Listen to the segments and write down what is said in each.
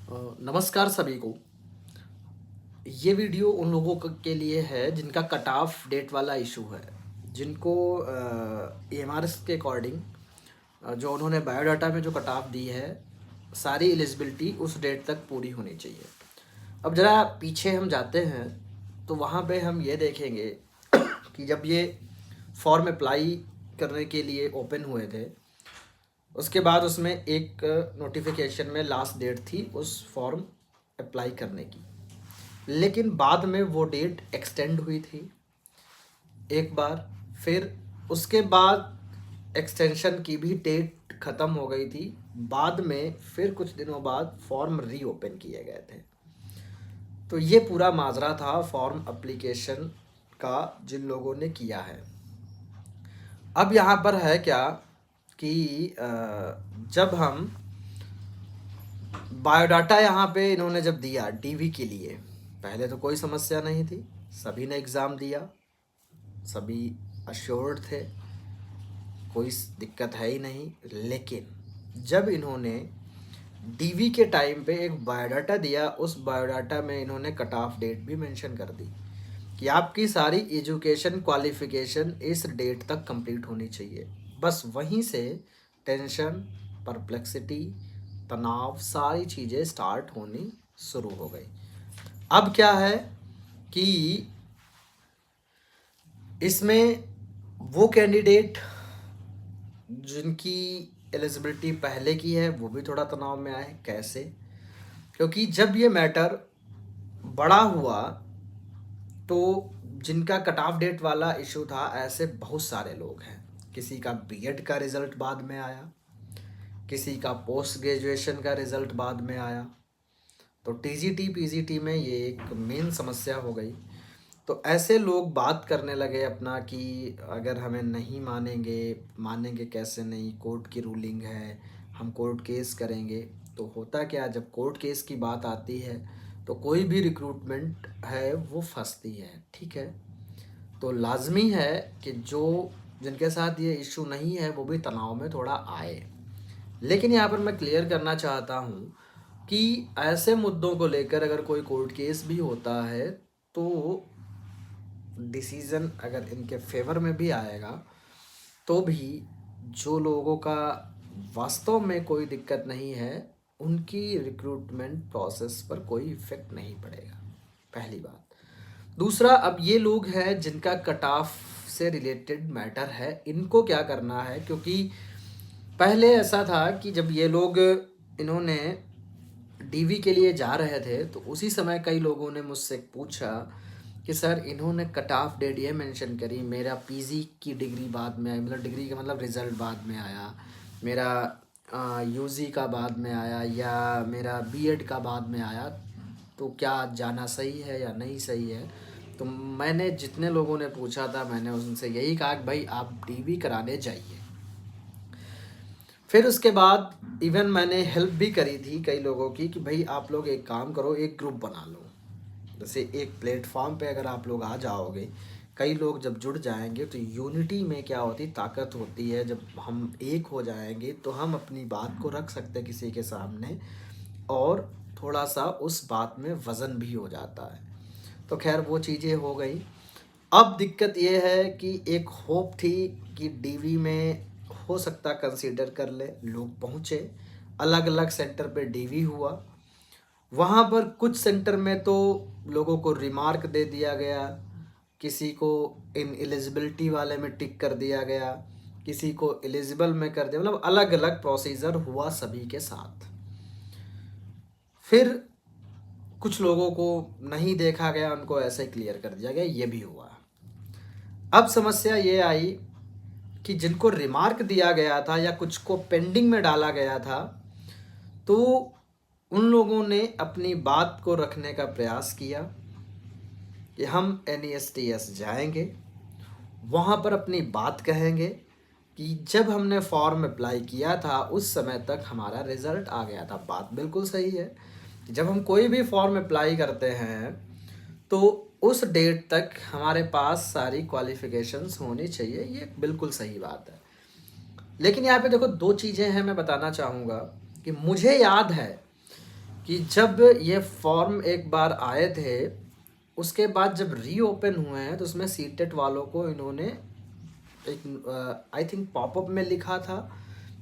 नमस्कार सभी को। ये वीडियो उन लोगों के लिए है जिनका कट ऑफ डेट वाला इशू है, जिनको ईएमआरएस के अकॉर्डिंग जो उन्होंने बायोडाटा में जो कट ऑफ दी है, सारी एलिजिबिलिटी उस डेट तक पूरी होनी चाहिए। अब ज़रा पीछे हम जाते हैं तो वहाँ पे हम ये देखेंगे कि जब ये फॉर्म अप्लाई करने के लिए ओपन हुए थे, उसके बाद उसमें एक नोटिफिकेशन में लास्ट डेट थी उस फॉर्म अप्लाई करने की। लेकिन बाद में वो डेट एक्सटेंड हुई थी एक बार, फिर उसके बाद एक्सटेंशन की भी डेट ख़त्म हो गई थी। बाद में फिर कुछ दिनों बाद फॉर्म रीओपन किए गए थे। तो ये पूरा माजरा था फॉर्म एप्लीकेशन का जिन लोगों ने किया है। अब यहाँ पर है क्या कि जब हम बायोडाटा यहाँ पे इन्होंने जब दिया डीवी के लिए, पहले तो कोई समस्या नहीं थी, सभी ने एग्ज़ाम दिया, सभी अश्योर्ड थे, कोई दिक्कत है ही नहीं। लेकिन जब इन्होंने डीवी के टाइम पे एक बायोडाटा दिया, उस बायोडाटा में इन्होंने कट ऑफ डेट भी मेंशन कर दी कि आपकी सारी एजुकेशन क्वालिफ़िकेशन इस डेट तक कंप्लीट होनी चाहिए। बस वहीं से टेंशन, परप्लेक्सिटी, तनाव, सारी चीज़ें स्टार्ट होनी शुरू हो गई। अब क्या है कि इसमें वो कैंडिडेट जिनकी एलिजिबिलिटी पहले की है वो भी थोड़ा तनाव में आए। कैसे? क्योंकि जब ये मैटर बड़ा हुआ तो जिनका कट ऑफ डेट वाला इशू था, ऐसे बहुत सारे लोग हैं। किसी का बीएड का रिज़ल्ट बाद में आया, किसी का पोस्ट ग्रेजुएशन का रिज़ल्ट बाद में आया। तो टीजीटी पीजीटी में ये एक मेन समस्या हो गई। तो ऐसे लोग बात करने लगे अपना कि अगर हमें नहीं मानेंगे, मानेंगे कैसे नहीं, कोर्ट की रूलिंग है, हम कोर्ट केस करेंगे। तो होता क्या, जब कोर्ट केस की बात आती है तो कोई भी रिक्रूटमेंट है वो फंसती है। ठीक है, तो लाजमी है कि जो जिनके साथ ये इशू नहीं है वो भी तनाव में थोड़ा आए। लेकिन यहाँ पर मैं क्लियर करना चाहता हूँ कि ऐसे मुद्दों को लेकर अगर कोई कोर्ट केस भी होता है तो डिसीज़न अगर इनके फेवर में भी आएगा तो भी जो लोगों का वास्तव में कोई दिक्कत नहीं है, उनकी रिक्रूटमेंट प्रोसेस पर कोई इफ़ेक्ट नहीं पड़ेगा, पहली बात। दूसरा, अब ये लोग हैं जिनका कट ऑफ से रिलेटेड मैटर है, इनको क्या करना है? क्योंकि पहले ऐसा था कि जब ये लोग इन्होंने डीवी के लिए जा रहे थे तो उसी समय कई लोगों ने मुझसे पूछा कि सर इन्होंने कट ऑफ डेट ये मेंशन करी, मेरा पीजी की डिग्री बाद में आई, मतलब डिग्री का मतलब रिज़ल्ट बाद में आया, मेरा यूजी का बाद में आया या मेरा बीएड का बाद में आया, तो क्या जाना सही है या नहीं सही है? तो मैंने जितने लोगों ने पूछा था मैंने उनसे यही कहा कि भाई आप डीवी कराने जाइए। फिर उसके बाद इवन मैंने हेल्प भी करी थी कई लोगों की कि भाई आप लोग एक काम करो, एक ग्रुप बना लो। जैसे एक प्लेटफॉर्म पे अगर आप लोग आ जाओगे, कई लोग जब जुड़ जाएंगे तो यूनिटी में क्या होती, ताकत होती है। जब हम एक हो जाएंगे तो हम अपनी बात को रख सकते हैं किसी के सामने, और थोड़ा सा उस बात में वज़न भी हो जाता है। तो खैर वो चीज़ें हो गई। अब दिक्कत ये है कि एक होप थी कि डीवी में हो सकता कंसीडर कर ले, लोग पहुँचे, अलग अलग सेंटर पे डीवी हुआ। वहाँ पर कुछ सेंटर में तो लोगों को रिमार्क दे दिया गया, किसी को इन एलिजिबिलिटी वाले में टिक कर दिया गया, किसी को एलिजिबल में कर दिया, मतलब अलग अलग प्रोसीजर हुआ सभी के साथ। फिर कुछ लोगों को नहीं देखा गया, उनको ऐसे क्लियर कर दिया गया, ये भी हुआ। अब समस्या ये आई कि जिनको रिमार्क दिया गया था या कुछ को पेंडिंग में डाला गया था, तो उन लोगों ने अपनी बात को रखने का प्रयास किया कि हम NESTS जाएंगे, वहाँ पर अपनी बात कहेंगे कि जब हमने फॉर्म अप्लाई किया था उस समय तक हमारा रिज़ल्ट आ गया था। बात बिल्कुल सही है, जब हम कोई भी फॉर्म अप्लाई करते हैं तो उस डेट तक हमारे पास सारी क्वालिफ़िकेशंस होनी चाहिए, ये बिल्कुल सही बात है। लेकिन यहाँ पे देखो दो चीज़ें हैं, मैं बताना चाहूँगा कि मुझे याद है कि जब ये फॉर्म एक बार आए थे, उसके बाद जब रीओपन हुए हैं तो उसमें सीटेट वालों को इन्होंने एक आई थिंक पॉपअप में लिखा था,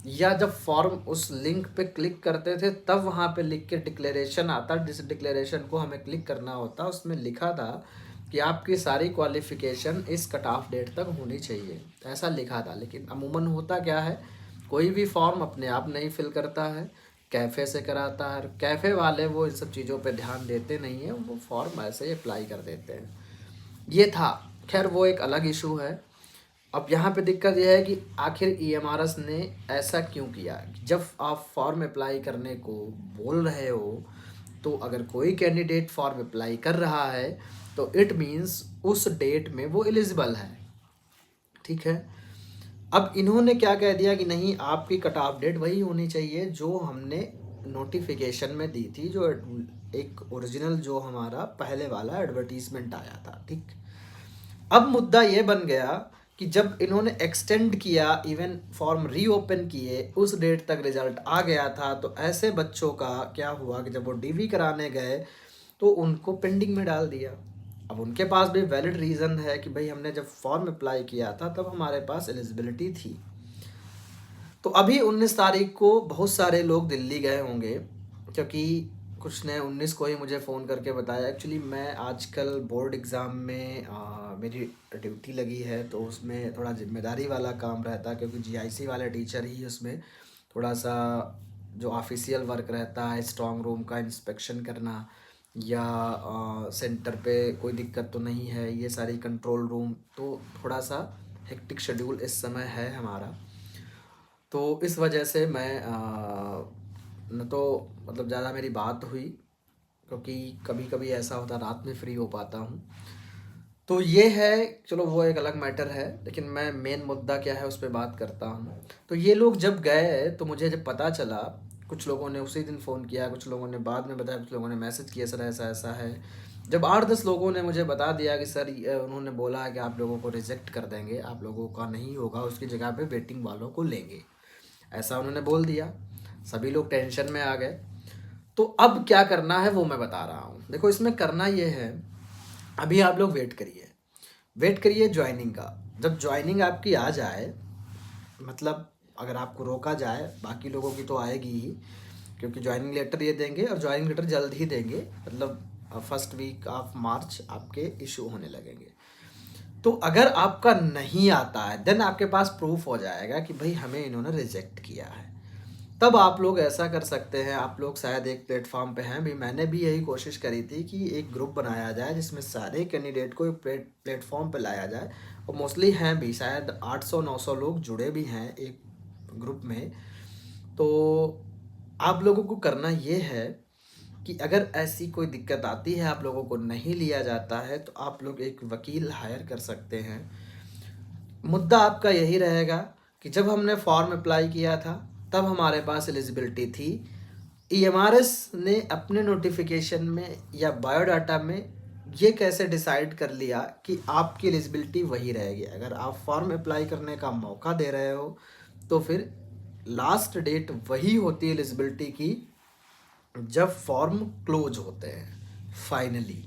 या जब फॉर्म उस लिंक पे क्लिक करते थे तब वहाँ पे लिख के डिक्लेरेशन आता, जिस डिक्लेरेशन को हमें क्लिक करना होता, उसमें लिखा था कि आपकी सारी क्वालिफ़िकेशन इस कट ऑफ डेट तक होनी चाहिए, ऐसा लिखा था। लेकिन अमूमन होता क्या है, कोई भी फॉर्म अपने आप नहीं फिल करता है, कैफ़े से कराता है। कैफ़े वाले वो इन सब चीज़ों पे ध्यान देते नहीं हैं, वो फॉर्म ऐसे ही अप्लाई कर देते हैं। ये था, खैर वो एक अलग इशू है। अब यहाँ पे दिक्कत यह है कि आखिर ईएमआरएस ने ऐसा क्यों किया। जब आप फॉर्म अप्लाई करने को बोल रहे हो, तो अगर कोई कैंडिडेट फॉर्म अप्लाई कर रहा है तो इट मीन्स उस डेट में वो एलिजिबल है, ठीक है। अब इन्होंने क्या कह दिया कि नहीं, आपकी कट ऑफ डेट वही होनी चाहिए जो हमने नोटिफिकेशन में दी थी, जो एक ओरिजिनल जो हमारा पहले वाला एडवर्टीजमेंट आया था, ठीक। अब मुद्दा ये बन गया कि जब इन्होंने एक्सटेंड किया, इवन फॉर्म रीओपन किए, उस डेट तक रिजल्ट आ गया था, तो ऐसे बच्चों का क्या हुआ कि जब वो डीवी कराने गए तो उनको पेंडिंग में डाल दिया। अब उनके पास भी वैलिड रीज़न है कि भाई हमने जब फॉर्म अप्लाई किया था तब हमारे पास एलिजिबिलिटी थी। तो अभी 19 तारीख को बहुत सारे लोग दिल्ली गए होंगे, क्योंकि कुछ ने 19 को ही मुझे फ़ोन करके बताया। एक्चुअली मैं आजकल बोर्ड एग्ज़ाम में मेरी ड्यूटी लगी है, तो उसमें थोड़ा जिम्मेदारी वाला काम रहता है, क्योंकि जीआईसी वाले टीचर ही उसमें थोड़ा सा जो ऑफिशियल वर्क रहता है, स्ट्रॉन्ग रूम का इंस्पेक्शन करना, या सेंटर पे कोई दिक्कत तो नहीं है, ये सारी कंट्रोल रूम, तो थोड़ा सा हेक्टिक शेड्यूल इस समय है हमारा। तो इस वजह से मैं न तो मतलब ज़्यादा मेरी बात हुई, क्योंकि कभी कभी ऐसा होता रात में फ्री हो पाता हूँ। तो ये है, चलो वो एक अलग मैटर है, लेकिन मैं मेन मुद्दा क्या है उस पर बात करता हूँ। तो ये लोग जब गए तो मुझे जब पता चला, कुछ लोगों ने उसी दिन फ़ोन किया, कुछ लोगों ने बाद में बताया, कुछ लोगों ने मैसेज किया, सर ऐसा ऐसा है। जब 8-10 लोगों ने मुझे बता दिया कि सर उन्होंने बोला है कि आप लोगों को रिजेक्ट कर देंगे, आप लोगों का नहीं होगा, उसकी जगह पे वेटिंग वालों को लेंगे, ऐसा उन्होंने बोल दिया। सभी लोग टेंशन में आ गए। तो अब क्या करना है वो मैं बता रहा हूँ। देखो, इसमें करना ये है, अभी आप लोग वेट करिए ज्वाइनिंग का। जब ज्वाइनिंग आपकी आ जाए, मतलब अगर आपको रोका जाए, बाकी लोगों की तो आएगी ही, क्योंकि ज्वाइनिंग लेटर ये देंगे, और ज्वाइनिंग लेटर जल्द ही देंगे, मतलब फर्स्ट वीक ऑफ मार्च आपके इशू होने लगेंगे। तो अगर आपका नहीं आता है, देन आपके पास प्रूफ हो जाएगा कि भाई हमें इन्होंने रिजेक्ट किया है। तब आप लोग ऐसा कर सकते हैं, आप लोग शायद एक प्लेटफॉर्म पे हैं भी, मैंने भी यही कोशिश करी थी कि एक ग्रुप बनाया जाए जिसमें सारे कैंडिडेट को एक प्लेटफॉर्म पे लाया जाए, और मोस्टली हैं भी, शायद 800-900 लोग जुड़े भी हैं एक ग्रुप में। तो आप लोगों को करना ये है कि अगर ऐसी कोई दिक्कत आती है, आप लोगों को नहीं लिया जाता है, तो आप लोग एक वकील हायर कर सकते हैं। मुद्दा आपका यही रहेगा कि जब हमने फॉर्म अप्लाई किया था तब हमारे पास एलिजिबिलिटी थी, ईएमआरएस ने अपने नोटिफिकेशन में या बायोडाटा में ये कैसे डिसाइड कर लिया कि आपकी एलिजिबिलिटी वही रहेगी। अगर आप फॉर्म अप्लाई करने का मौका दे रहे हो तो फिर लास्ट डेट वही होती है एलिजिबिलिटी की जब फॉर्म क्लोज होते हैं फाइनली।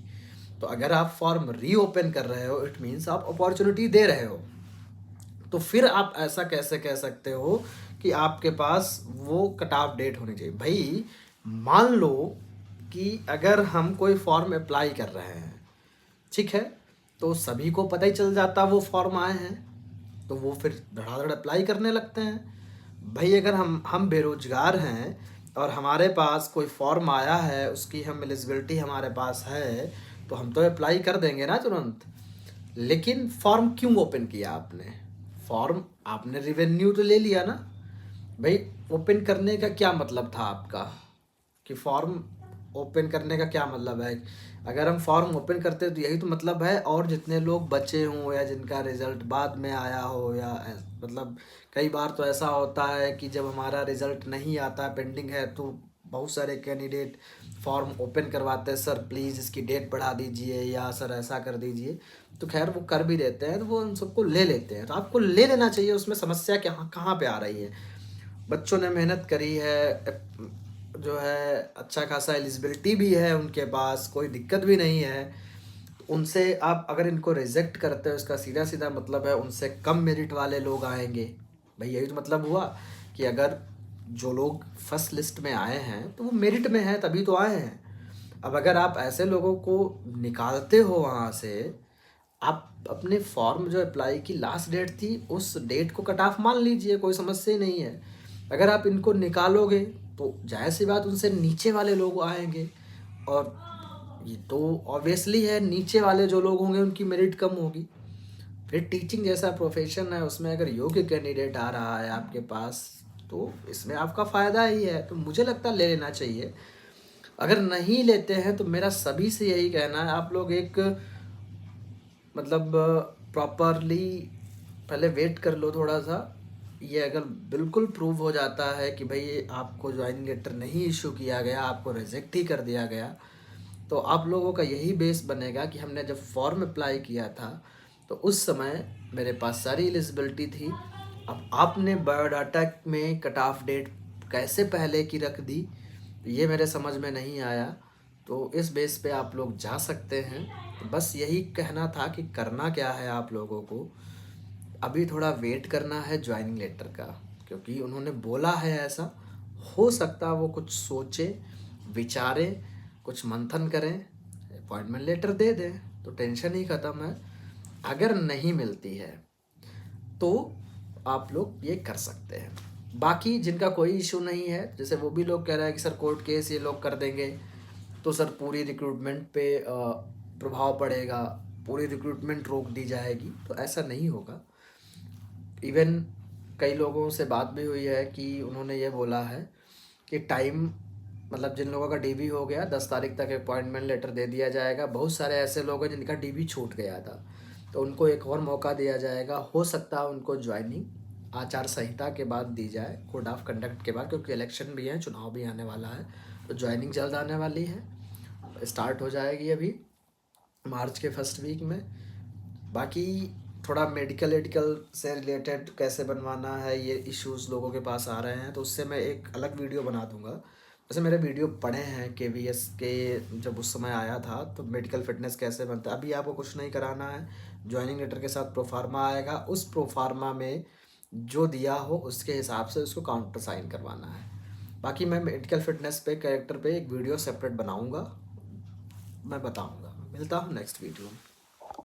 तो अगर आप फॉर्म रीओपन कर रहे हो, इट मीन्स आप अपॉर्चुनिटी दे रहे हो। तो फिर आप ऐसा कैसे कह सकते हो कि आपके पास वो कट ऑफ डेट होनी चाहिए। भाई मान लो कि अगर हम कोई फॉर्म अप्लाई कर रहे हैं, ठीक है, तो सभी को पता ही चल जाता वो फॉर्म आए हैं, तो वो फिर धड़ाधड़ अप्लाई करने लगते हैं। भाई अगर हम बेरोजगार हैं और हमारे पास कोई फॉर्म आया है, उसकी हम एलिजिबिलिटी हमारे पास है, तो हम तो अप्लाई कर देंगे ना तुरंत। लेकिन फॉर्म क्यों ओपन किया आपने? फॉर्म आपने रिवेन्यू तो ले लिया ना भाई। ओपन करने का क्या मतलब था आपका, कि फॉर्म ओपन करने का क्या मतलब है? अगर हम फॉर्म ओपन करते तो यही तो मतलब है, और जितने लोग बचे हों या जिनका रिज़ल्ट बाद में आया हो, या मतलब कई बार तो ऐसा होता है कि जब हमारा रिज़ल्ट नहीं आता, पेंडिंग है, तो बहुत सारे कैंडिडेट फॉर्म ओपन करवाते हैं, सर प्लीज़ इसकी डेट बढ़ा दीजिए, या सर ऐसा कर दीजिए। तो खैर वो कर भी देते हैं, तो वो उन सबको ले लेते हैं। तो आपको ले लेना चाहिए, उसमें समस्या क्या कहाँ पे आ रही है? बच्चों ने मेहनत करी है, जो है अच्छा खासा एलिजिबिलिटी भी है उनके पास, कोई दिक्कत भी नहीं है, तो उनसे आप अगर इनको रिजेक्ट करते हो, इसका सीधा सीधा मतलब है उनसे कम मेरिट वाले लोग आएंगे। भाई यही तो मतलब हुआ कि अगर जो लोग फर्स्ट लिस्ट में आए हैं तो वो मेरिट में हैं तभी तो आए हैं। अब अगर आप ऐसे लोगों को निकालते हो वहाँ से, आप अपने फॉर्म जो अप्लाई की लास्ट डेट थी उस डेट को कट ऑफ मान लीजिए, कोई समस्या ही नहीं है। अगर आप इनको निकालोगे तो जाहिर सी बात उनसे नीचे वाले लोग आएंगे, और ये तो ऑब्वियसली है, नीचे वाले जो लोग होंगे उनकी मेरिट कम होगी। फिर टीचिंग जैसा प्रोफेशन है, उसमें अगर योग्य कैंडिडेट आ रहा है आपके पास तो इसमें आपका फ़ायदा ही है, तो मुझे लगता है ले लेना चाहिए। अगर नहीं लेते हैं तो मेरा सभी से यही कहना है, आप लोग एक मतलब प्रॉपरली पहले वेट कर लो थोड़ा सा। ये अगर बिल्कुल प्रूव हो जाता है कि भाई आपको ज्वाइनिंग लेटर नहीं इशू किया गया, आपको रिजेक्ट ही कर दिया गया, तो आप लोगों का यही बेस बनेगा कि हमने जब फॉर्म अप्लाई किया था तो उस समय मेरे पास सारी एलिजिबिलिटी थी। अब आपने बायोडाटा में कट ऑफ डेट कैसे पहले की रख दी, ये मेरे समझ में नहीं आया। तो इस बेस पे आप लोग जा सकते हैं। तो बस यही कहना था कि करना क्या है आप लोगों को, अभी थोड़ा वेट करना है ज्वाइनिंग लेटर का, क्योंकि उन्होंने बोला है ऐसा। हो सकता है वो कुछ सोचे विचारें, कुछ मंथन करें, अपॉइंटमेंट लेटर दे दें तो टेंशन ही ख़त्म है। अगर नहीं मिलती है तो आप लोग ये कर सकते हैं। बाकी जिनका कोई इशू नहीं है, जैसे वो भी लोग कह रहे हैं कि सर कोर्ट केस ये लोग कर देंगे तो सर पूरी रिक्रूटमेंट पे प्रभाव पड़ेगा, पूरी रिक्रूटमेंट रोक दी जाएगी, तो ऐसा नहीं होगा। इवन कई लोगों से बात भी हुई है कि उन्होंने ये बोला है कि टाइम मतलब जिन लोगों का डीबी हो गया 10 तारीख तक अपॉइंटमेंट लेटर दे दिया जाएगा। बहुत सारे ऐसे लोग हैं जिनका डीबी छूट गया था, तो उनको एक और मौका दिया जाएगा। हो सकता है उनको ज्वाइनिंग आचार संहिता के बाद दी जाए, कोड ऑफ कंडक्ट के बाद, क्योंकि इलेक्शन भी है, चुनाव भी आने वाला है, तो ज्वाइनिंग जल्द आने वाली है, स्टार्ट हो जाएगी अभी मार्च के फर्स्ट वीक में। बाकी थोड़ा मेडिकल एडिकल से रिलेटेड कैसे बनवाना है, ये इश्यूज़ लोगों के पास आ रहे हैं, तो उससे मैं एक अलग वीडियो बना दूंगा। वैसे मेरे वीडियो पड़े हैं KVS के, जब उस समय आया था तो मेडिकल फिटनेस कैसे बनता है। अभी आपको कुछ नहीं कराना है, ज्वाइनिंग लेटर के साथ प्रोफार्मा आएगा, उस प्रोफार्मा में जो दिया हो उसके हिसाब से उसको काउंटर साइन करवाना है। बाकी मैं मेडिकल फिटनेस पे कैरेक्टर पे एक वीडियो सेपरेट बनाऊंगा, मैं बताऊंगा। मिलता हूँ नेक्स्ट वीडियो में।